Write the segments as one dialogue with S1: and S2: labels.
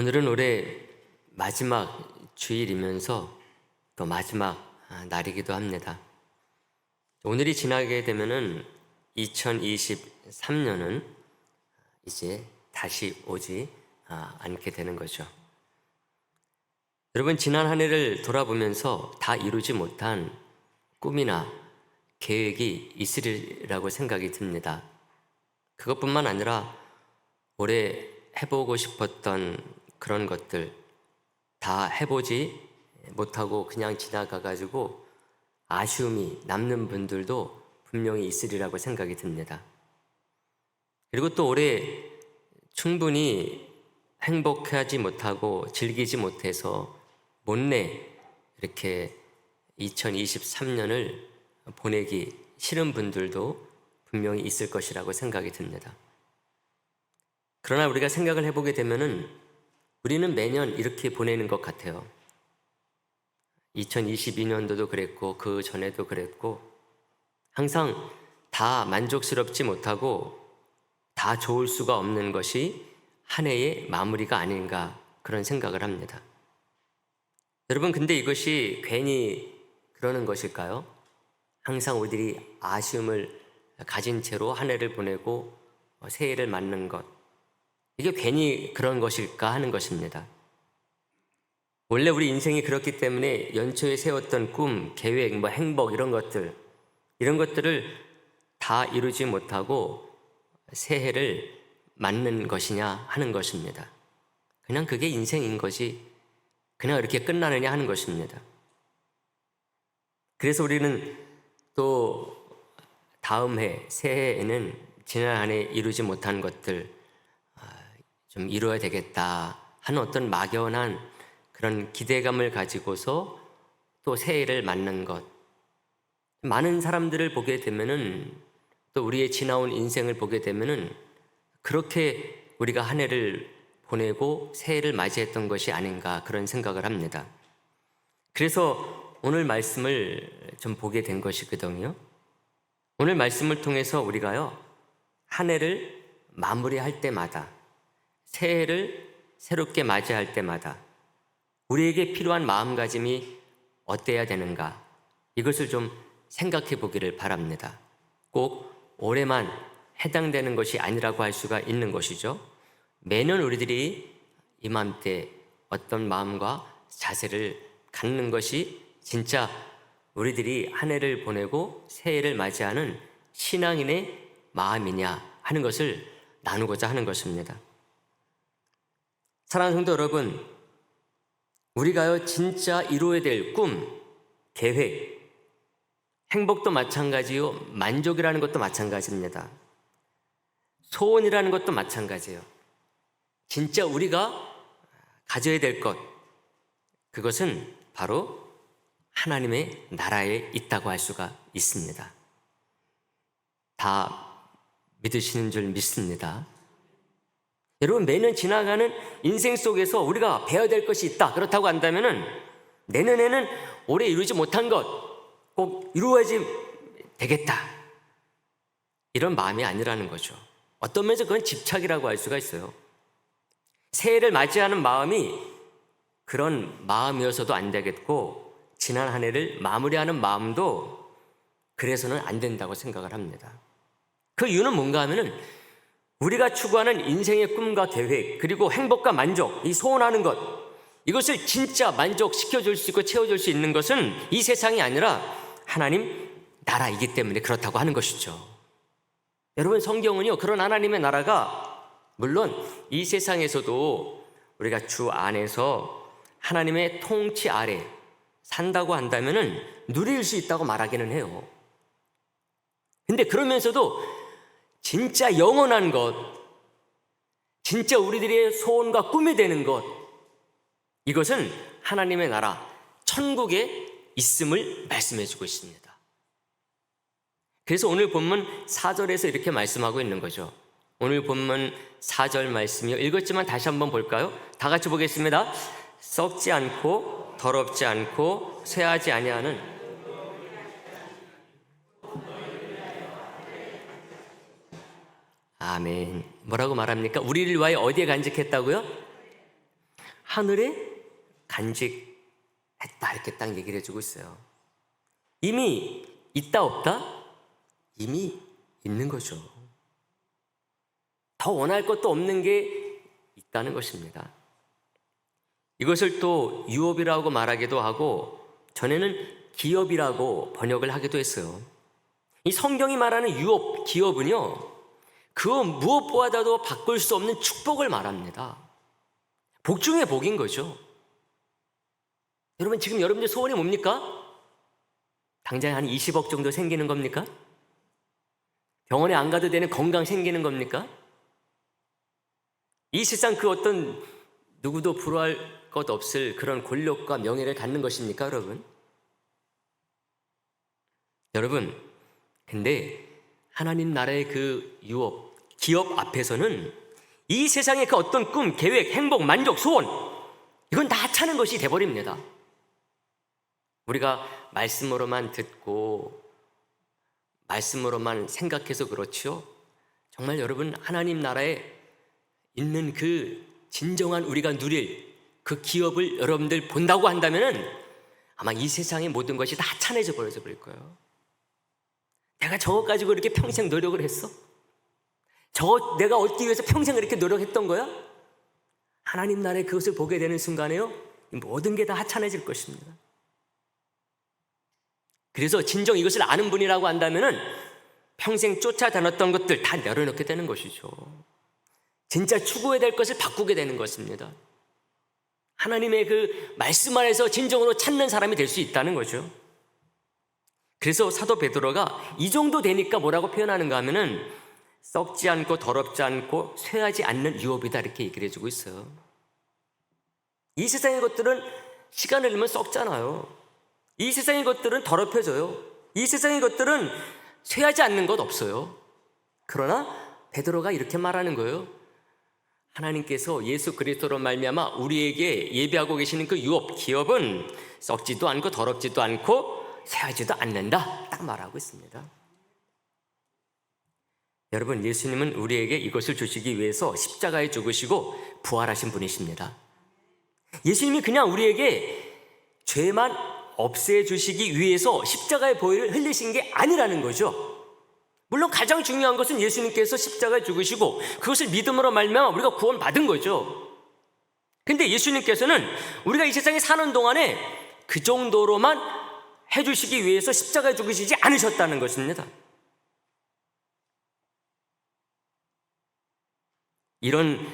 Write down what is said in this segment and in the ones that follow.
S1: 오늘은 올해 마지막 주일이면서 또 마지막 날이기도 합니다. 오늘이 지나게 되면은 2023년은 이제 다시 오지 않게 되는 거죠. 여러분, 지난 한 해를 돌아보면서 다 이루지 못한 꿈이나 계획이 있으리라고 생각이 듭니다. 그것뿐만 아니라 올해 해보고 싶었던 그런 것들 다 해보지 못하고 그냥 지나가가지고 아쉬움이 남는 분들도 분명히 있으리라고 생각이 듭니다. 그리고 또 올해 충분히 행복하지 못하고 즐기지 못해서 못내 이렇게 2023년을 보내기 싫은 분들도 분명히 있을 것이라고 생각이 듭니다. 그러나 우리가 생각을 해보게 되면은 우리는 매년 이렇게 보내는 것 같아요. 2022년도도 그랬고 그 전에도 그랬고 항상 다 만족스럽지 못하고 다 좋을 수가 없는 것이 한 해의 마무리가 아닌가 그런 생각을 합니다. 여러분, 근데 이것이 괜히 그러는 것일까요? 항상 우리들이 아쉬움을 가진 채로 한 해를 보내고 새해를 맞는 것, 이게 괜히 그런 것일까 하는 것입니다. 원래 우리 인생이 그렇기 때문에 연초에 세웠던 꿈, 계획, 행복 이런 것들을 다 이루지 못하고 새해를 맞는 것이냐 하는 것입니다. 그냥 그게 인생인 거지 그냥 이렇게 끝나느냐 하는 것입니다. 그래서 우리는 또 다음 해, 새해에는 지난 한 해 이루지 못한 것들 좀 이루어야 되겠다 하는 어떤 막연한 그런 기대감을 가지고서 또 새해를 맞는 것. 많은 사람들을 보게 되면은 또 우리의 지나온 인생을 보게 되면은 그렇게 우리가 한 해를 보내고 새해를 맞이했던 것이 아닌가 그런 생각을 합니다. 그래서 오늘 말씀을 좀 보게 된 것이거든요. 오늘 말씀을 통해서 우리가요, 한 해를 마무리할 때마다 새해를 새롭게 맞이할 때마다 우리에게 필요한 마음가짐이 어때야 되는가 이것을 좀 생각해 보기를 바랍니다. 꼭 올해만 해당되는 것이 아니라고 할 수가 있는 것이죠. 매년 우리들이 이맘때 어떤 마음과 자세를 갖는 것이 진짜 우리들이 한 해를 보내고 새해를 맞이하는 신앙인의 마음이냐 하는 것을 나누고자 하는 것입니다. 사랑하는 성도 여러분, 우리가요 진짜 이루어야 될 꿈, 계획, 행복도 마찬가지요, 만족이라는 것도 마찬가지입니다. 소원이라는 것도 마찬가지예요. 진짜 우리가 가져야 될 것, 그것은 바로 하나님의 나라에 있다고 할 수가 있습니다. 다 믿으시는 줄 믿습니다. 여러분, 매년 지나가는 인생 속에서 우리가 배워야 될 것이 있다 그렇다고 한다면은 내년에는 올해 이루지 못한 것 꼭 이루어야지 되겠다 이런 마음이 아니라는 거죠. 어떤 면에서 그건 집착이라고 할 수가 있어요. 새해를 맞이하는 마음이 그런 마음이어서도 안 되겠고 지난 한 해를 마무리하는 마음도 그래서는 안 된다고 생각을 합니다. 그 이유는 뭔가 하면은 우리가 추구하는 인생의 꿈과 계획 그리고 행복과 만족, 이 소원하는 것, 이것을 진짜 만족시켜줄 수 있고 채워줄 수 있는 것은 이 세상이 아니라 하나님 나라이기 때문에 그렇다고 하는 것이죠. 여러분, 성경은요 그런 하나님의 나라가 물론 이 세상에서도 우리가 주 안에서 하나님의 통치 아래 산다고 한다면은 누릴 수 있다고 말하기는 해요. 근데 그러면서도 진짜 영원한 것, 진짜 우리들의 소원과 꿈이 되는 것, 이것은 하나님의 나라, 천국에 있음을 말씀해주고 있습니다. 그래서 오늘 본문 4절에서 이렇게 말씀하고 있는 거죠. 오늘 본문 4절 말씀이요, 읽었지만 다시 한번 볼까요? 다 같이 보겠습니다. 썩지 않고 더럽지 않고 쇠하지 아니하는 아멘. 뭐라고 말합니까? 우리를 위하여 어디에 간직했다고요? 하늘에 간직했다 이렇게 딱 얘기를 해주고 있어요. 이미 있다 없다? 이미 있는 거죠. 더 원할 것도 없는 게 있다는 것입니다. 이것을 또 유업이라고 말하기도 하고 전에는 기업이라고 번역을 하기도 했어요. 이 성경이 말하는 유업, 기업은요, 그 무엇보다도 바꿀 수 없는 축복을 말합니다. 복 중에 복인 거죠. 여러분, 지금 여러분들 소원이 뭡니까? 당장 한 20억 정도 생기는 겁니까? 병원에 안 가도 되는 건강 생기는 겁니까? 이 세상 그 어떤 누구도 부러워할 것 없을 그런 권력과 명예를 갖는 것입니까, 여러분? 여러분, 근데 하나님 나라의 그 유업, 기업 앞에서는 이 세상의 그 어떤 꿈, 계획, 행복, 만족, 소원, 이건 다 하찮은 것이 돼버립니다. 우리가 말씀으로만 듣고 말씀으로만 생각해서 그렇지요. 정말 여러분, 하나님 나라에 있는 그 진정한 우리가 누릴 그 기업을 여러분들 본다고 한다면은 아마 이 세상의 모든 것이 다 하찮아져 버려져 버릴 거예요. 내가 저거 가지고 이렇게 평생 노력을 했어? 저거 내가 얻기 위해서 평생 이렇게 노력했던 거야? 하나님 나라에 그것을 보게 되는 순간에요, 모든 게 다 하찮아질 것입니다. 그래서 진정 이것을 아는 분이라고 한다면은 평생 쫓아다녔던 것들 다 내려놓게 되는 것이죠. 진짜 추구해야 될 것을 바꾸게 되는 것입니다. 하나님의 그 말씀 안에서 진정으로 찾는 사람이 될 수 있다는 거죠. 그래서 사도 베드로가 이 정도 되니까 뭐라고 표현하는가 하면은 썩지 않고 더럽지 않고 쇠하지 않는 유업이다 이렇게 얘기를 해주고 있어요. 이 세상의 것들은 시간을 넣으면 썩잖아요. 이 세상의 것들은 더럽혀져요. 이 세상의 것들은 쇠하지 않는 것 없어요. 그러나 베드로가 이렇게 말하는 거예요. 하나님께서 예수 그리스도로 말미암아 우리에게 예비하고 계시는 그 유업, 기업은 썩지도 않고 더럽지도 않고 쇠하지도 않는다 딱 말하고 있습니다. 여러분, 예수님은 우리에게 이것을 주시기 위해서 십자가에 죽으시고 부활하신 분이십니다. 예수님이 그냥 우리에게 죄만 없애주시기 위해서 십자가의 보혈을 흘리신 게 아니라는 거죠. 물론 가장 중요한 것은 예수님께서 십자가에 죽으시고 그것을 믿음으로 말미암아 우리가 구원받은 거죠. 근데 예수님께서는 우리가 이 세상에 사는 동안에 그 정도로만 해주시기 위해서 십자가에 죽으시지 않으셨다는 것입니다. 이런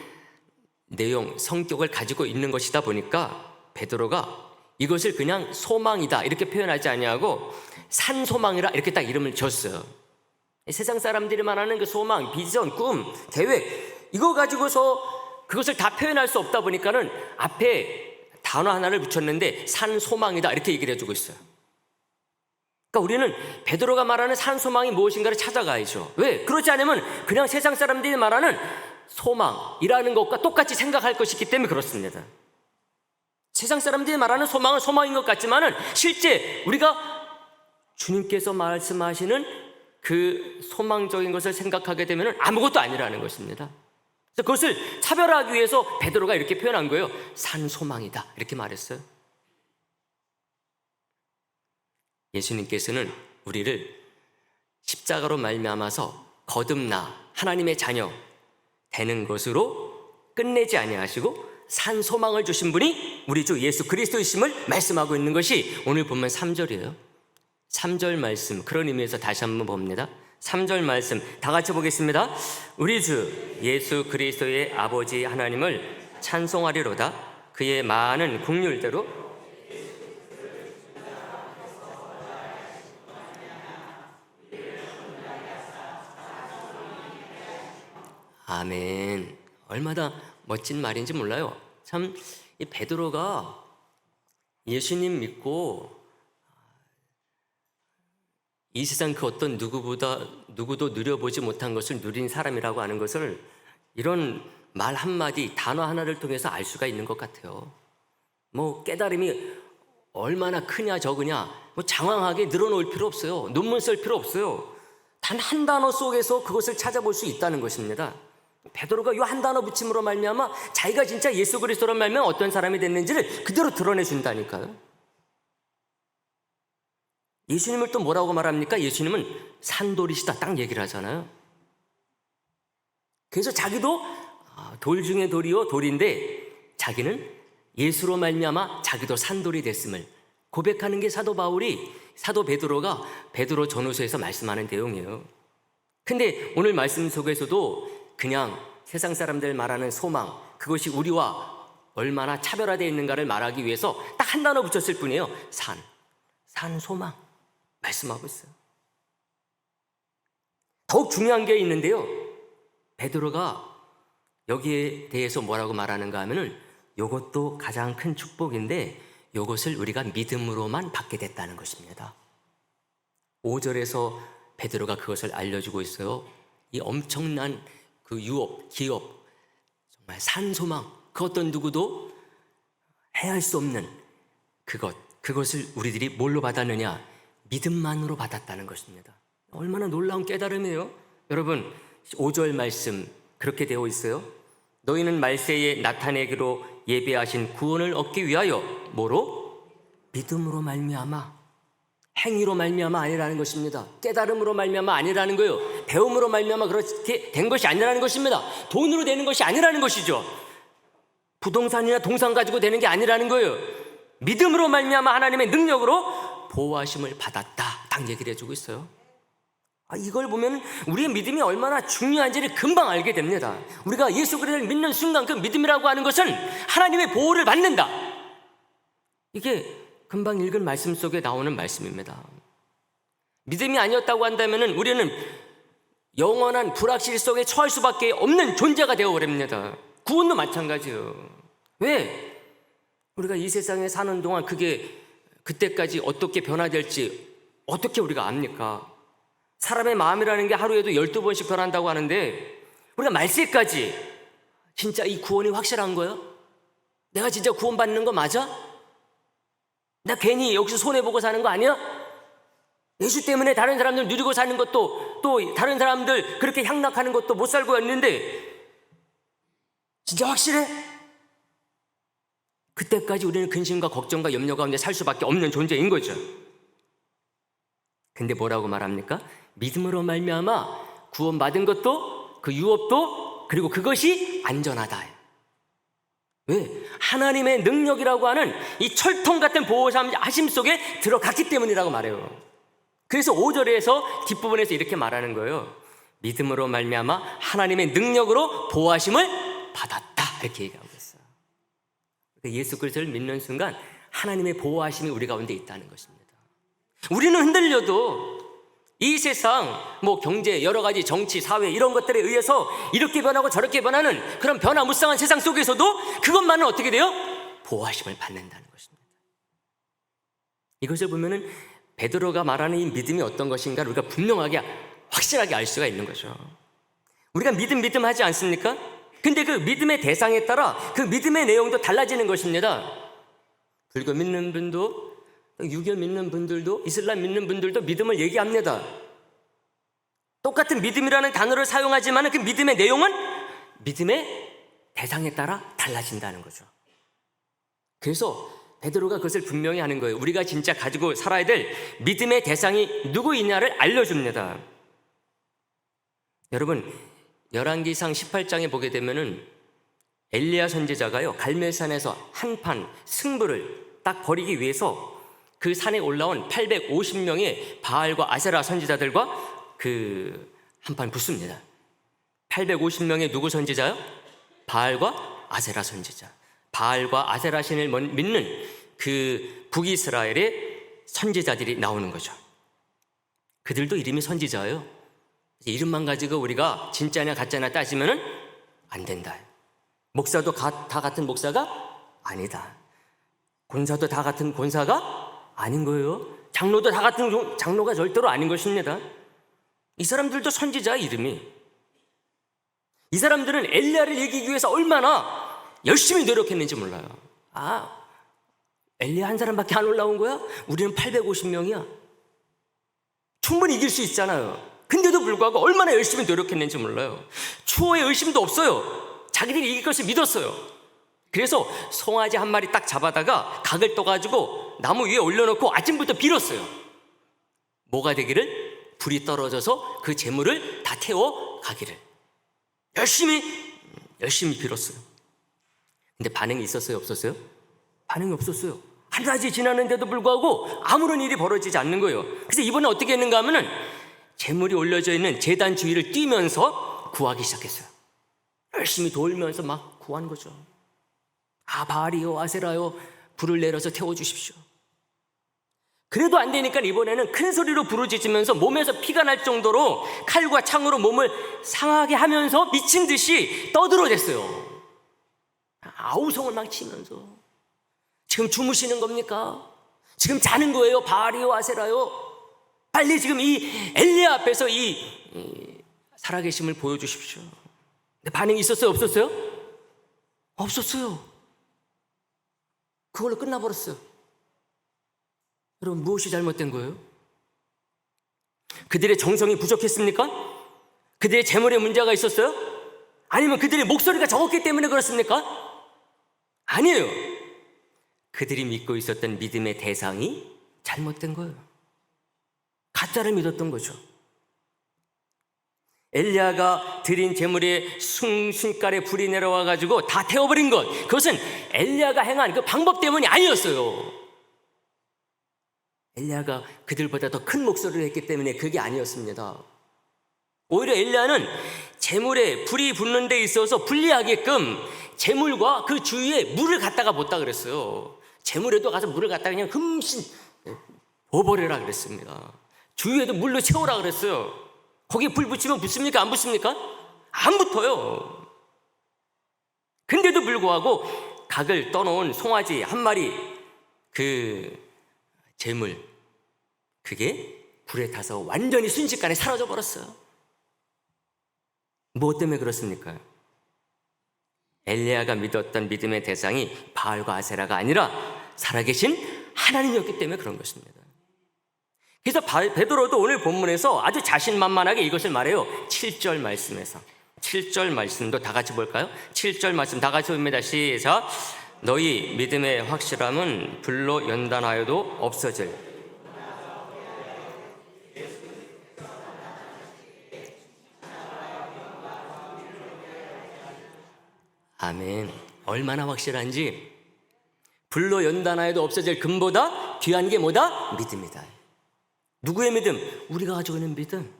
S1: 내용, 성격을 가지고 있는 것이다 보니까 베드로가 이것을 그냥 소망이다 이렇게 표현하지 아니하고 산소망이라 이렇게 딱 이름을 줬어요. 세상 사람들이 말하는 그 소망, 비전, 꿈, 계획, 이거 가지고서 그것을 다 표현할 수 없다 보니까는 앞에 단어 하나를 붙였는데 산소망이다 이렇게 얘기를 해주고 있어요. 그러니까 우리는 베드로가 말하는 산소망이 무엇인가를 찾아가야죠. 왜? 그렇지 않으면 그냥 세상 사람들이 말하는 소망이라는 것과 똑같이 생각할 것이기 때문에 그렇습니다. 세상 사람들이 말하는 소망은 소망인 것 같지만은 실제 우리가 주님께서 말씀하시는 그 소망적인 것을 생각하게 되면 아무것도 아니라는 것입니다. 그래서 그것을 차별하기 위해서 베드로가 이렇게 표현한 거예요. 산소망이다 이렇게 말했어요. 예수님께서는 우리를 십자가로 말미암아서 거듭나 하나님의 자녀 되는 것으로 끝내지 아니하시고 산소망을 주신 분이 우리 주 예수 그리스도이심을 말씀하고 있는 것이 오늘 본문 3절이에요. 3절 말씀, 그런 의미에서 다시 한번 봅니다. 3절 말씀 다 같이 보겠습니다. 우리 주 예수 그리스도의 아버지 하나님을 찬송하리로다. 그의 많은 긍휼대로 아멘. 얼마나 멋진 말인지 몰라요. 참, 이 베드로가 예수님 믿고 이 세상 그 어떤 누구도 누려보지 못한 것을 누린 사람이라고 하는 것을 이런 말 한마디, 단어 하나를 통해서 알 수가 있는 것 같아요. 뭐 깨달음이 얼마나 크냐 적으냐 뭐 장황하게 늘어놓을 필요 없어요. 논문 쓸 필요 없어요. 단 한 단어 속에서 그것을 찾아볼 수 있다는 것입니다. 베드로가 이 한 단어 붙임으로 말미암아 자기가 진짜 예수 그리스도로 말미암아 어떤 사람이 됐는지를 그대로 드러내 준다니까요. 예수님을 또 뭐라고 말합니까? 예수님은 산돌이시다 딱 얘기를 하잖아요. 그래서 자기도 돌 중에 돌이요 돌인데 자기는 예수로 말미암아 자기도 산돌이 됐음을 고백하는 게 사도 바울이 사도 베드로가 베드로 전후서에서 말씀하는 내용이에요. 근데 오늘 말씀 속에서도 그냥 세상 사람들 말하는 소망, 그것이 우리와 얼마나 차별화되어 있는가를 말하기 위해서 딱 한 단어 붙였을 뿐이에요. 산 소망 말씀하고 있어요. 더욱 중요한 게 있는데요. 베드로가 여기에 대해서 뭐라고 말하는가 하면은 이것도 가장 큰 축복인데 이것을 우리가 믿음으로만 받게 됐다는 것입니다. 5절에서 베드로가 그것을 알려주고 있어요. 이 엄청난 그 유업, 기업, 정말 산소망, 그 어떤 누구도 해할 수 없는 그것을 우리들이 뭘로 받았느냐? 믿음만으로 받았다는 것입니다. 얼마나 놀라운 깨달음이에요. 여러분 5절 말씀 그렇게 되어 있어요. 너희는 말세에 나타내기로 예배하신 구원을 얻기 위하여 뭐로? 믿음으로 말미암아, 행위로 말미암아 아니라는 것입니다. 깨달음으로 말미암아 아니라는 거예요. 배움으로 말미암아 그렇게 된 것이 아니라는 것입니다. 돈으로 되는 것이 아니라는 것이죠. 부동산이나 동산 가지고 되는 게 아니라는 거예요. 믿음으로 말미암아 하나님의 능력으로 보호하심을 받았다 딱 얘기를 해주고 있어요. 이걸 보면 우리의 믿음이 얼마나 중요한지를 금방 알게 됩니다. 우리가 예수 그리스도를 믿는 순간 그 믿음이라고 하는 것은 하나님의 보호를 받는다. 이게 금방 읽은 말씀 속에 나오는 말씀입니다. 믿음이 아니었다고 한다면 우리는 영원한 불확실 속에 처할 수밖에 없는 존재가 되어버립니다. 구원도 마찬가지예요. 왜? 우리가 이 세상에 사는 동안 그게 그때까지 어떻게 변화될지 어떻게 우리가 압니까? 사람의 마음이라는 게 하루에도 12번씩 변한다고 하는데 우리가 말세까지 진짜 이 구원이 확실한 거예요? 내가 진짜 구원받는 거 맞아? 나 괜히 여기서 손해보고 사는 거 아니야? 예수 때문에 다른 사람들 누리고 사는 것도 또 다른 사람들 그렇게 향락하는 것도 못 살고 있는데 진짜 확실해? 그때까지 우리는 근심과 걱정과 염려 가운데 살 수밖에 없는 존재인 거죠. 근데 뭐라고 말합니까? 믿음으로 말미암아 구원받은 것도 그 유업도 그리고 그것이 안전하다. 왜? 하나님의 능력이라고 하는 이 철통 같은 보호하심 속에 들어갔기 때문이라고 말해요. 그래서 5절에서 뒷부분에서 이렇게 말하는 거예요. 믿음으로 말미암아 하나님의 능력으로 보호하심을 받았다 이렇게 얘기하고 있어요. 예수 그리스도를 믿는 순간 하나님의 보호하심이 우리 가운데 있다는 것입니다. 우리는 흔들려도 이 세상 경제 여러 가지 정치 사회 이런 것들에 의해서 이렇게 변하고 저렇게 변하는 그런 변화무쌍한 세상 속에서도 그것만은 어떻게 돼요? 보호하심을 받는다는 것입니다. 이것을 보면은 베드로가 말하는 이 믿음이 어떤 것인가를 우리가 분명하게 확실하게 알 수가 있는 거죠. 우리가 믿음 하지 않습니까? 근데 그 믿음의 대상에 따라 그 믿음의 내용도 달라지는 것입니다. 불교 믿는 분도 유교 믿는 분들도 이슬람 믿는 분들도 믿음을 얘기합니다. 똑같은 믿음이라는 단어를 사용하지만 그 믿음의 내용은 믿음의 대상에 따라 달라진다는 거죠. 그래서 베드로가 그것을 분명히 하는 거예요. 우리가 진짜 가지고 살아야 될 믿음의 대상이 누구이냐를 알려줍니다. 여러분 열왕기상 18장에 보게 되면은 엘리야 선지자가요 갈멜산에서 한판 승부를 딱 벌이기 위해서 그 산에 올라온 850명의 바알과 아세라 선지자들과 그 한판 붙습니다. 850명의 누구 선지자요? 바알과 아세라 선지자. 바알과 아세라 신을 믿는 그 북이스라엘의 선지자들이 나오는 거죠. 그들도 이름이 선지자예요. 이름만 가지고 우리가 진짜냐 가짜냐 따지면은 안 된다. 목사도 다 같은 목사가 아니다. 권사도 다 같은 권사가 아닌 거예요. 장로도 다 같은 장로가 절대로 아닌 것입니다. 이 사람들도 선지자의 이름이. 이 사람들은 엘리야를 이기기 위해서 얼마나 열심히 노력했는지 몰라요. 엘리야 한 사람밖에 안 올라온 거야? 우리는 850명이야. 충분히 이길 수 있잖아요. 근데도 불구하고 얼마나 열심히 노력했는지 몰라요. 추호의 의심도 없어요. 자기들이 이길 것을 믿었어요. 그래서 송아지 한 마리 딱 잡아다가 각을 떠가지고 나무 위에 올려놓고 아침부터 빌었어요. 뭐가 되기를? 불이 떨어져서 그 재물을 다 태워 가기를. 열심히 빌었어요. 근데 반응이 있었어요, 없었어요? 반응이 없었어요. 한낮이 지났는데도 불구하고 아무런 일이 벌어지지 않는 거예요. 그래서 이번에 어떻게 했는가 하면은 재물이 올려져 있는 제단 주위를 뛰면서 구하기 시작했어요. 열심히 돌면서 막 구한 거죠. 바알이요, 아세라요, 불을 내려서 태워주십시오. 그래도 안 되니까 이번에는 큰 소리로 부르짖으면서 몸에서 피가 날 정도로 칼과 창으로 몸을 상하게 하면서 미친 듯이 떠들어댔어요. 아우성을 막 치면서. 지금 주무시는 겁니까? 지금 자는 거예요? 바알이요, 아세라요? 빨리 지금 이 엘리야 앞에서 이 살아계심을 보여주십시오. 근데 반응이 있었어요, 없었어요? 없었어요. 그걸로 끝나버렸어요. 여러분, 무엇이 잘못된 거예요? 그들의 정성이 부족했습니까? 그들의 재물에 문제가 있었어요? 아니면 그들의 목소리가 적었기 때문에 그렇습니까? 아니에요. 그들이 믿고 있었던 믿음의 대상이 잘못된 거예요. 가짜를 믿었던 거죠. 엘리야가 드린 재물에 순식간에 불이 내려와가지고 다 태워버린 것, 그것은 엘리야가 행한 그 방법 때문이 아니었어요. 엘리야가 그들보다 더 큰 목소리를 했기 때문에 그게 아니었습니다. 오히려 엘리야는 재물에 불이 붙는 데 있어서 불리하게끔 재물과 그 주위에 물을 갖다가 붓다 그랬어요. 재물에도 가서 물을 갖다가 그냥 흠씬 부어버리라 그랬습니다. 주위에도 물로 채우라 그랬어요. 거기에 불 붙이면 붙습니까? 안 붙습니까? 안 붙어요. 근데도 불구하고 각을 떠놓은 송아지 한 마리, 그 재물, 그게 불에 타서 완전히 순식간에 사라져 버렸어요. 무엇 때문에 그렇습니까? 엘리야가 믿었던 믿음의 대상이 바알과 아세라가 아니라 살아계신 하나님이었기 때문에 그런 것입니다. 그래서 베드로도 오늘 본문에서 아주 자신만만하게 이것을 말해요. 7절 말씀에서. 7절 말씀도 다 같이 볼까요? 7절 말씀 다 같이 봅니다. 시작. 너희 믿음의 확실함은 불로 연단하여도 없어질. 아멘. 얼마나 확실한지. 불로 연단하여도 없어질 금보다 귀한 게 뭐다? 믿음이다. 누구의 믿음? 우리가 가지고 있는 믿음.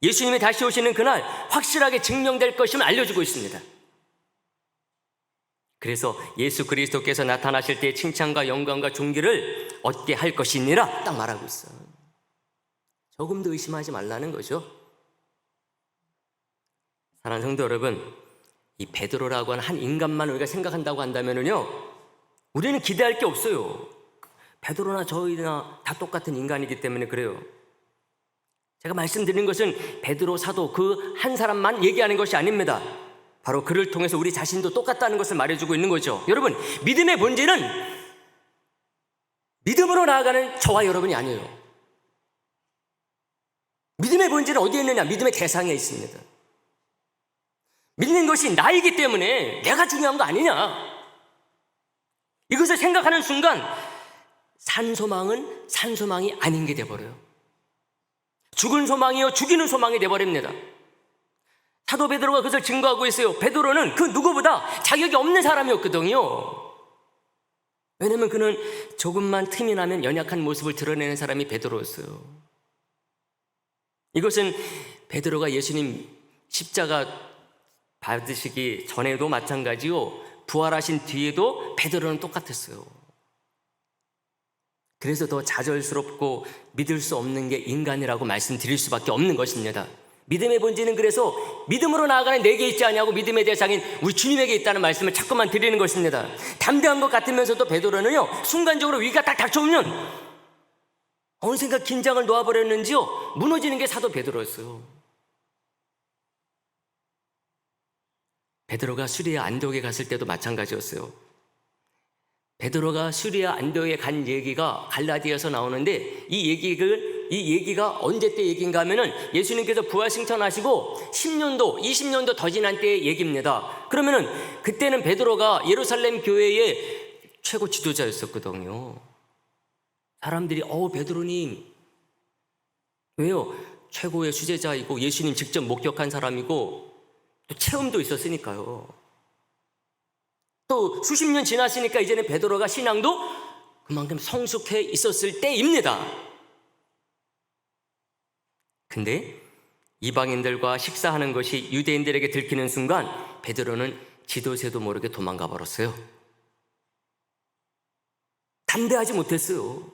S1: 예수님이 다시 오시는 그날 확실하게 증명될 것임을 알려주고 있습니다. 그래서 예수 그리스도께서 나타나실 때 칭찬과 영광과 존귀를 얻게 할 것이니라 딱 말하고 있어요. 조금도 의심하지 말라는 거죠. 사랑하는 성도 여러분, 이 베드로라고 하는 한 인간만 우리가 생각한다고 한다면요, 우리는 기대할 게 없어요. 베드로나 저희나 다 똑같은 인간이기 때문에 그래요. 제가 말씀드린 것은 베드로 사도 그 한 사람만 얘기하는 것이 아닙니다. 바로 그를 통해서 우리 자신도 똑같다는 것을 말해주고 있는 거죠. 여러분, 믿음의 본질은 믿음으로 나아가는 저와 여러분이 아니에요. 믿음의 본질은 어디에 있느냐? 믿음의 대상에 있습니다. 믿는 것이 나이기 때문에 내가 중요한 거 아니냐? 이것을 생각하는 순간 산소망은 산소망이 아닌 게 돼버려요. 죽은 소망이요 죽이는 소망이 돼버립니다. 사도 베드로가 그것을 증거하고 있어요. 베드로는 그 누구보다 자격이 없는 사람이었거든요. 왜냐하면 그는 조금만 틈이 나면 연약한 모습을 드러내는 사람이 베드로였어요. 이것은 베드로가 예수님 십자가 받으시기 전에도 마찬가지요, 부활하신 뒤에도 베드로는 똑같았어요. 그래서 더 좌절스럽고 믿을 수 없는 게 인간이라고 말씀드릴 수밖에 없는 것입니다. 믿음의 본질은 그래서 믿음으로 나아가는 내게 있지 않냐고 믿음의 대상인 우리 주님에게 있다는 말씀을 자꾸만 드리는 것입니다. 담대한 것 같으면서도 베드로는요, 순간적으로 위기가 딱 닥쳐오면 어느샌가 긴장을 놓아버렸는지요, 무너지는 게 사도 베드로였어요. 베드로가 수리아 안디옥에 갔을 때도 마찬가지였어요. 베드로가 수리아 안디옥에 간 얘기가 갈라디아서 나오는데 이 얘기를 이 얘기가 언제 때 얘기인가 하면은 예수님께서 부활 승천하시고 10년도, 20년도 더 지난 때의 얘기입니다. 그러면은 그때는 베드로가 예루살렘 교회의 최고 지도자였었거든요. 사람들이 베드로님 왜요? 최고의 수제자이고 예수님 직접 목격한 사람이고 또 체험도 있었으니까요. 또 수십 년 지났으니까 이제는 베드로가 신앙도 그만큼 성숙해 있었을 때입니다. 근데 이방인들과 식사하는 것이 유대인들에게 들키는 순간 베드로는 지도새도 모르게 도망가 버렸어요. 담대하지 못했어요.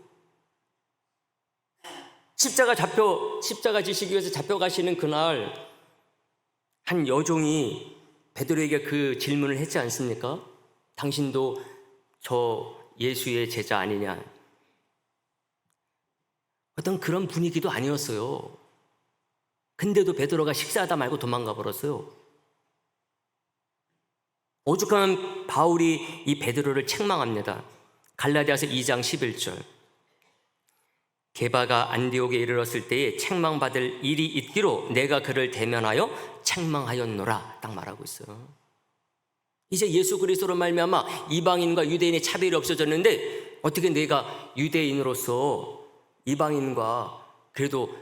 S1: 십자가 지시기 위해서 잡혀가시는 그날 한 여종이 베드로에게 그 질문을 했지 않습니까? 당신도 저 예수의 제자 아니냐? 어떤 그런 분위기도 아니었어요. 근데도 베드로가 식사하다 말고 도망가 버렸어요. 오죽하면 바울이 이 베드로를 책망합니다. 갈라디아서 2장 11절. 게바가 안디옥에 이르렀을 때에 책망받을 일이 있기로 내가 그를 대면하여 책망하였노라, 딱 말하고 있어요. 이제 예수 그리스도로 말미암아 이방인과 유대인의 차별이 없어졌는데 어떻게 내가 유대인으로서 이방인과 그래도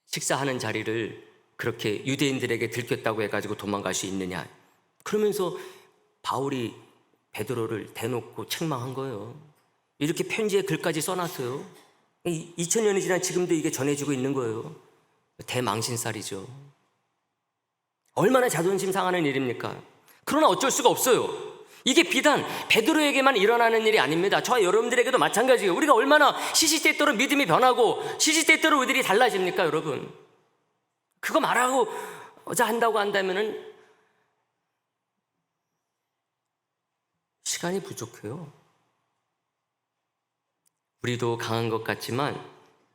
S1: 식사하는 자리를 그렇게 유대인들에게 들켰다고 해가지고 도망갈 수 있느냐? 그러면서 바울이 베드로를 대놓고 책망한 거예요. 이렇게 편지에 글까지 써놨어요. 2000년이 지난 지금도 이게 전해지고 있는 거예요. 대망신살이죠. 얼마나 자존심 상하는 일입니까? 그러나 어쩔 수가 없어요. 이게 비단 베드로에게만 일어나는 일이 아닙니다. 저와 여러분들에게도 마찬가지예요. 우리가 얼마나 시시때때로 믿음이 변하고 시시때때로 우리들이 달라집니까, 여러분? 그거 말하고자 한다고 한다면은 시간이 부족해요. 우리도 강한 것 같지만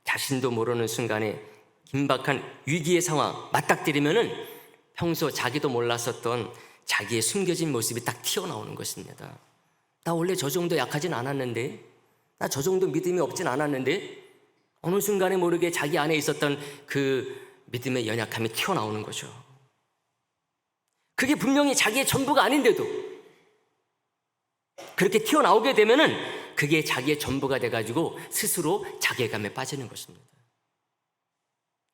S1: 자신도 모르는 순간에 긴박한 위기의 상황 맞닥뜨리면은 평소 자기도 몰랐었던 자기의 숨겨진 모습이 딱 튀어나오는 것입니다. 나 원래 저 정도 약하진 않았는데, 나 저 정도 믿음이 없진 않았는데 어느 순간에 모르게 자기 안에 있었던 그 믿음의 연약함이 튀어나오는 거죠. 그게 분명히 자기의 전부가 아닌데도 그렇게 튀어나오게 되면은 그게 자기의 전부가 돼가지고 스스로 자괴감에 빠지는 것입니다.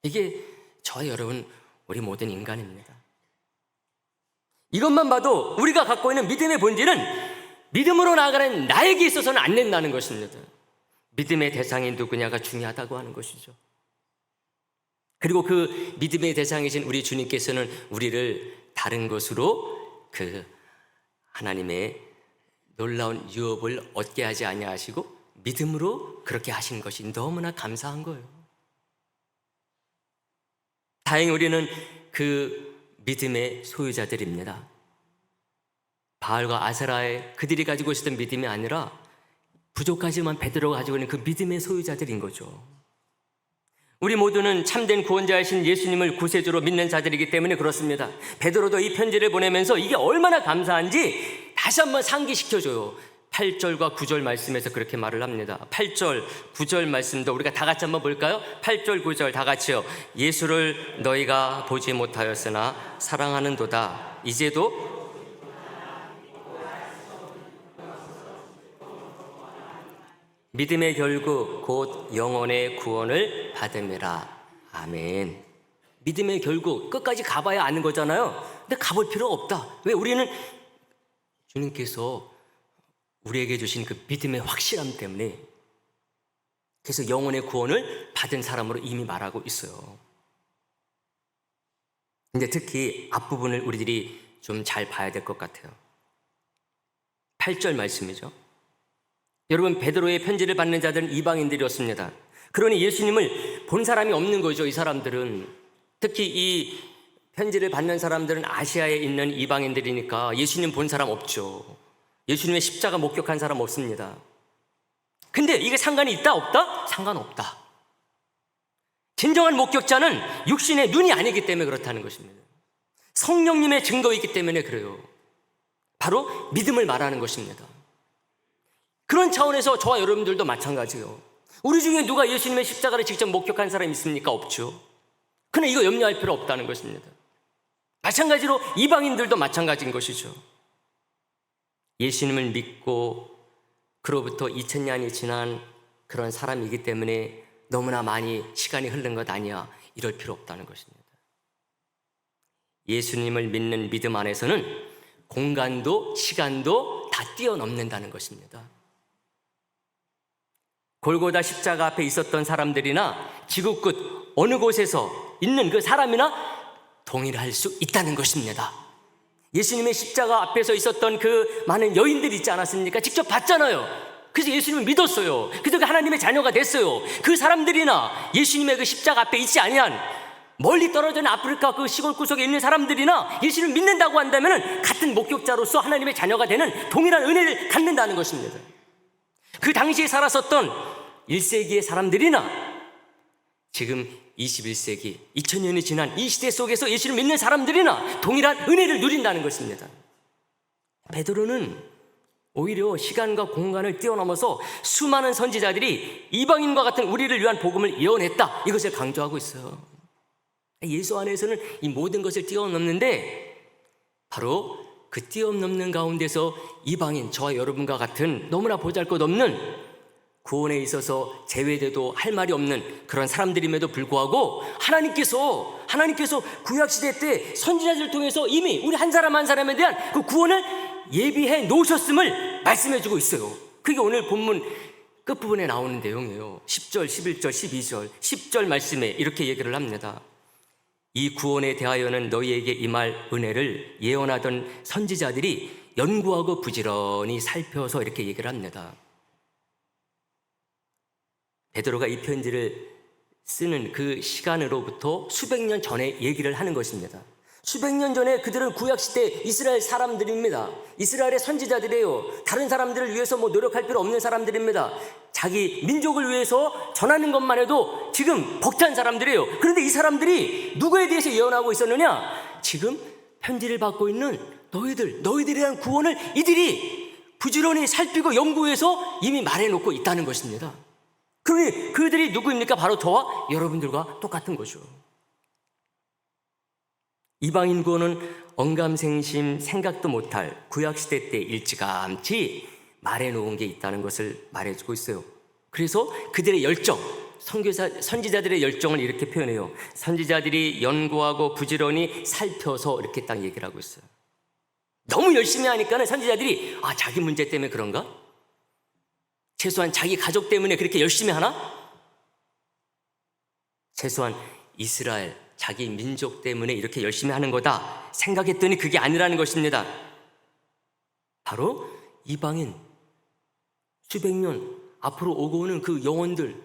S1: 이게 저와 여러분, 우리 모든 인간입니다. 이것만 봐도 우리가 갖고 있는 믿음의 본질은 믿음으로 나아가는 나에게 있어서는 안 된다는 것입니다. 믿음의 대상이 누구냐가 중요하다고 하는 것이죠. 그리고 그 믿음의 대상이신 우리 주님께서는 우리를 다른 것으로 그 하나님의 놀라운 유업을 얻게 하지 아니하시고 믿음으로 그렇게 하신 것이 너무나 감사한 거예요. 다행히 우리는 그 믿음의 소유자들입니다. 바알과 아세라의 그들이 가지고 있었던 믿음이 아니라 부족하지만 베드로가 가지고 있는 그 믿음의 소유자들인 거죠. 우리 모두는 참된 구원자이신 예수님을 구세주로 믿는 자들이기 때문에 그렇습니다. 베드로도 이 편지를 보내면서 이게 얼마나 감사한지 다시 한번 상기시켜줘요. 8절과 9절 말씀에서 그렇게 말을 합니다. 8절, 9절 말씀도 우리가 다 같이 한번 볼까요? 8절, 9절 다 같이요. 예수를 너희가 보지 못하였으나 사랑하는도다. 이제도 믿음의 결국 곧 영혼의 구원을 받음이라. 아멘. 믿음의 결국 끝까지 가봐야 아는 거잖아요. 근데 가볼 필요가 없다. 왜? 우리는 주님께서 우리에게 주신 그 믿음의 확실함 때문에, 그래서 영혼의 구원을 받은 사람으로 이미 말하고 있어요. 근데 특히 앞부분을 우리들이 좀 잘 봐야 될 것 같아요. 8절 말씀이죠. 여러분, 베드로의 편지를 받는 자들은 이방인들이었습니다. 그러니 예수님을 본 사람이 없는 거죠. 이 사람들은, 특히 이 편지를 받는 사람들은 아시아에 있는 이방인들이니까 예수님 본 사람 없죠. 예수님의 십자가 목격한 사람 없습니다. 근데 이게 상관이 있다 없다? 상관없다. 진정한 목격자는 육신의 눈이 아니기 때문에 그렇다는 것입니다. 성령님의 증거이기 때문에 그래요. 바로 믿음을 말하는 것입니다. 그런 차원에서 저와 여러분들도 마찬가지예요. 우리 중에 누가 예수님의 십자가를 직접 목격한 사람이 있습니까? 없죠. 그러나 이거 염려할 필요 없다는 것입니다. 마찬가지로 이방인들도 마찬가지인 것이죠. 예수님을 믿고 그로부터 2000년이 지난 그런 사람이기 때문에 너무나 많이 시간이 흐른 것 아니야, 이럴 필요 없다는 것입니다. 예수님을 믿는 믿음 안에서는 공간도 시간도 다 뛰어넘는다는 것입니다. 골고다 십자가 앞에 있었던 사람들이나 지구 끝 어느 곳에서 있는 그 사람이나 동일할 수 있다는 것입니다. 예수님의 십자가 앞에서 있었던 그 많은 여인들이 있지 않았습니까? 직접 봤잖아요. 그래서 예수님을 믿었어요. 그래서 하나님의 자녀가 됐어요. 그 사람들이나 예수님의 그 십자가 앞에 있지 아니한 멀리 떨어져 있는 아프리카 그 시골 구석에 있는 사람들이나 예수님을 믿는다고 한다면 같은 목격자로서 하나님의 자녀가 되는 동일한 은혜를 갖는다는 것입니다. 그 당시에 살았었던 1세기의 사람들이나 지금 21세기 2000년이 지난 이 시대 속에서 예수를 믿는 사람들이나 동일한 은혜를 누린다는 것입니다. 베드로는 오히려 시간과 공간을 뛰어넘어서 수많은 선지자들이 이방인과 같은 우리를 위한 복음을 예언했다, 이것을 강조하고 있어요. 예수 안에서는 이 모든 것을 뛰어넘는데 바로 그 뛰어넘는 가운데서 이방인, 저와 여러분과 같은 너무나 보잘것없는 구원에 있어서 제외돼도 할 말이 없는 그런 사람들임에도 불구하고 하나님께서 구약시대 때 선지자들을 통해서 이미 우리 한 사람 한 사람에 대한 그 구원을 예비해 놓으셨음을 말씀해 주고 있어요. 그게 오늘 본문 끝부분에 나오는 내용이에요. 10절, 11절, 12절, 10절 말씀에 이렇게 얘기를 합니다. 이 구원에 대하여는 너희에게 임할 은혜를 예언하던 선지자들이 연구하고 부지런히 살펴서 이렇게 얘기를 합니다. 베드로가 이 편지를 쓰는 그 시간으로부터 수백 년 전에 얘기를 하는 것입니다. 수백 년 전에 그들은 구약시대 이스라엘 사람들입니다. 이스라엘의 선지자들이에요. 다른 사람들을 위해서 노력할 필요 없는 사람들입니다. 자기 민족을 위해서 전하는 것만 해도 지금 벅찬 사람들이에요. 그런데 이 사람들이 누구에 대해서 예언하고 있었느냐? 지금 편지를 받고 있는 너희들에 대한 구원을 이들이 부지런히 살피고 연구해서 이미 말해놓고 있다는 것입니다. 그러니 그들이 누구입니까? 바로 저와 여러분들과 똑같은 거죠. 이방인 구원은 언감생심 생각도 못할 구약시대 때 일찌감치 말해놓은 게 있다는 것을 말해주고 있어요. 그래서 그들의 열정, 선지자들의 열정을 이렇게 표현해요. 선지자들이 연구하고 부지런히 살펴서 이렇게 딱 얘기를 하고 있어요. 너무 열심히 하니까는 선지자들이 자기 문제 때문에 그런가? 최소한 자기 가족 때문에 그렇게 열심히 하나? 최소한 이스라엘, 자기 민족 때문에 이렇게 열심히 하는 거다 생각했더니 그게 아니라는 것입니다. 바로 이방인, 수백 년 앞으로 오고 오는 그 영혼들,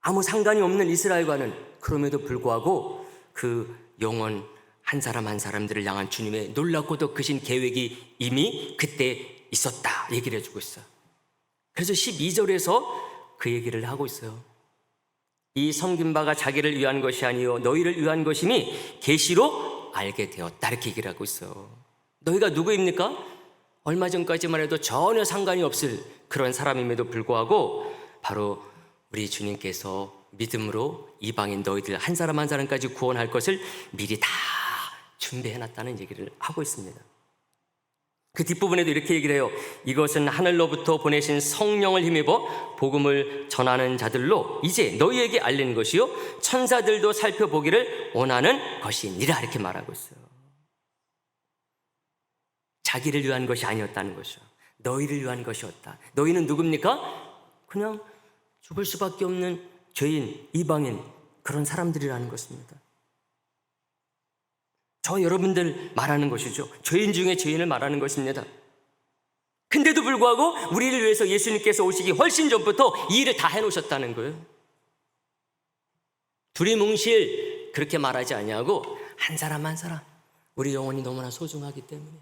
S1: 아무 상관이 없는 이스라엘과는 그럼에도 불구하고 그 영혼 한 사람 한 사람들을 향한 주님의 놀랍고도 크신 계획이 이미 그때 있었다 얘기를 해주고 있어요. 그래서 12절에서 그 얘기를 하고 있어요. 이 섬긴 바가 자기를 위한 것이 아니요 너희를 위한 것임이 계시로 알게 되었다 이렇게 얘기를 하고 있어요. 너희가 누구입니까? 얼마 전까지만 해도 전혀 상관이 없을 그런 사람임에도 불구하고 바로 우리 주님께서 믿음으로 이방인 너희들 한 사람 한 사람까지 구원할 것을 미리 다 준비해놨다는 얘기를 하고 있습니다. 그 뒷부분에도 이렇게 얘기를 해요. 이것은 하늘로부터 보내신 성령을 힘입어 복음을 전하는 자들로 이제 너희에게 알리는 것이요 천사들도 살펴보기를 원하는 것이니라 이렇게 말하고 있어요. 자기를 위한 것이 아니었다는 것이요 너희를 위한 것이었다. 너희는 누굽니까? 그냥 죽을 수밖에 없는 죄인, 이방인 그런 사람들이라는 것입니다. 저 여러분들 말하는 것이죠. 죄인 중에 죄인을 말하는 것입니다. 근데도 불구하고 우리를 위해서 예수님께서 오시기 훨씬 전부터 이 일을 다 해놓으셨다는 거예요. 두리뭉실 그렇게 말하지 아니하고 한 사람 한 사람 우리 영혼이 너무나 소중하기 때문에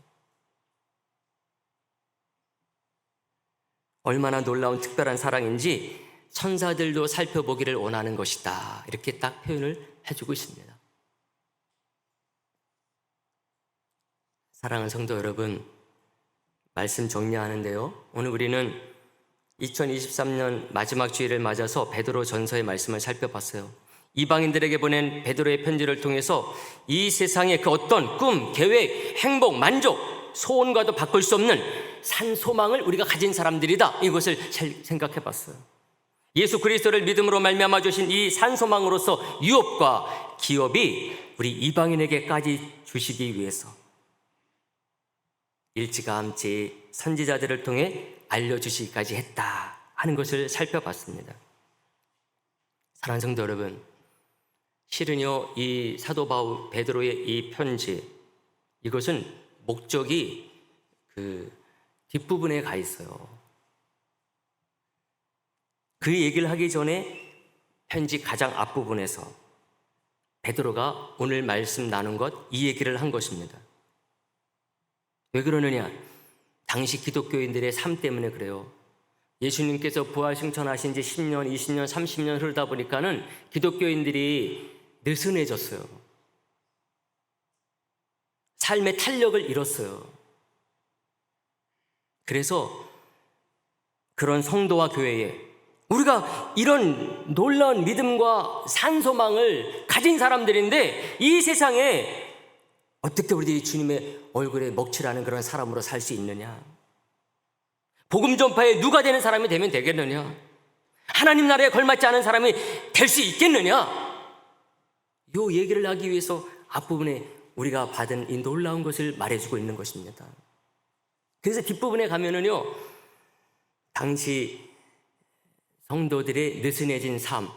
S1: 얼마나 놀라운 특별한 사랑인지 천사들도 살펴보기를 원하는 것이다 이렇게 딱 표현을 해주고 있습니다. 사랑하는 성도 여러분, 말씀 정리하는데요. 오늘 우리는 2023년 마지막 주일을 맞아서 베드로 전서의 말씀을 살펴봤어요. 이방인들에게 보낸 베드로의 편지를 통해서 이 세상의 그 어떤 꿈, 계획, 행복, 만족, 소원과도 바꿀 수 없는 산소망을 우리가 가진 사람들이다. 이것을 생각해 봤어요. 예수 그리스도를 믿음으로 말미암아 주신 이 산소망으로서 유업과 기업이 우리 이방인에게까지 주시기 위해서 일찌감치 선지자들을 통해 알려주시기까지 했다 하는 것을 살펴봤습니다. 사랑하는 성도 여러분, 실은요 이 사도 바울 베드로의 이 편지, 이것은 목적이 그 뒷부분에 가 있어요. 그 얘기를 하기 전에 편지 가장 앞부분에서 베드로가 오늘 말씀 나눈 것, 이 얘기를 한 것입니다. 왜 그러느냐? 당시 기독교인들의 삶 때문에 그래요. 예수님께서 부활 승천하신 지 10년, 20년, 30년 흐르다 보니까는 기독교인들이 느슨해졌어요. 삶의 탄력을 잃었어요. 그래서 그런 성도와 교회에 우리가 이런 놀라운 믿음과 산소망을 가진 사람들인데 이 세상에 어떻게 우리들이 주님의 얼굴에 먹칠하는 그런 사람으로 살 수 있느냐? 복음 전파에 누가 되는 사람이 되면 되겠느냐? 하나님 나라에 걸맞지 않은 사람이 될 수 있겠느냐? 이 얘기를 하기 위해서 앞부분에 우리가 받은 이 놀라운 것을 말해주고 있는 것입니다. 그래서 뒷부분에 가면은요, 당시 성도들의 느슨해진 삶,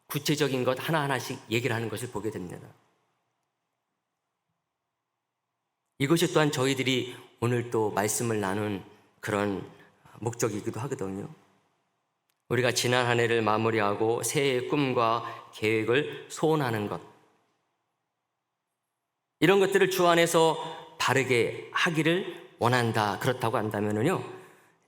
S1: 구체적인 것 하나하나씩 얘기를 하는 것을 보게 됩니다. 이것이 또한 저희들이 오늘 또 말씀을 나눈 그런 목적이기도 하거든요. 우리가 지난 한 해를 마무리하고 새해의 꿈과 계획을 소원하는 것, 이런 것들을 주 안에서 바르게 하기를 원한다. 그렇다고 한다면요,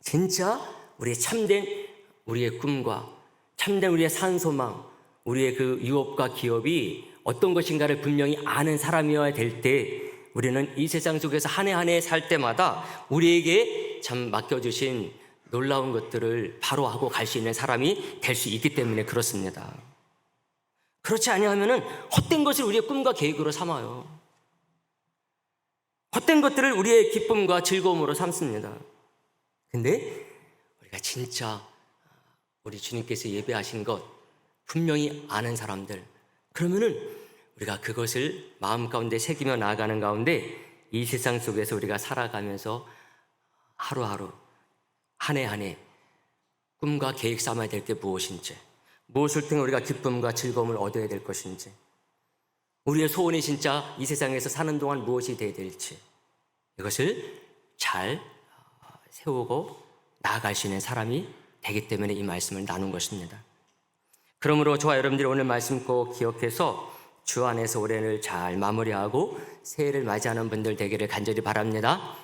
S1: 진짜 우리의 참된 우리의 꿈과 참된 우리의 산소망, 우리의 그 유업과 기업이 어떤 것인가를 분명히 아는 사람이어야 될 때, 우리는 이 세상 속에서 한 해 한 해 살 때마다 우리에게 참 맡겨주신 놀라운 것들을 바로 하고 갈 수 있는 사람이 될 수 있기 때문에 그렇습니다. 그렇지 아니하면은 헛된 것을 우리의 꿈과 계획으로 삼아요. 헛된 것들을 우리의 기쁨과 즐거움으로 삼습니다. 근데 우리가 진짜 우리 주님께서 예배하신 것 분명히 아는 사람들, 그러면은 우리가 그것을 마음 가운데 새기며 나아가는 가운데 이 세상 속에서 우리가 살아가면서 하루하루 한 해 한 해 꿈과 계획 삼아야 될 게 무엇인지, 무엇을 통해 우리가 기쁨과 즐거움을 얻어야 될 것인지, 우리의 소원이 진짜 이 세상에서 사는 동안 무엇이 되어야 될지, 이것을 잘 세우고 나아갈 수 있는 사람이 되기 때문에 이 말씀을 나눈 것입니다. 그러므로 저와 여러분들이 오늘 말씀 꼭 기억해서 주 안에서 올해를 잘 마무리하고 새해를 맞이하는 분들 되기를 간절히 바랍니다.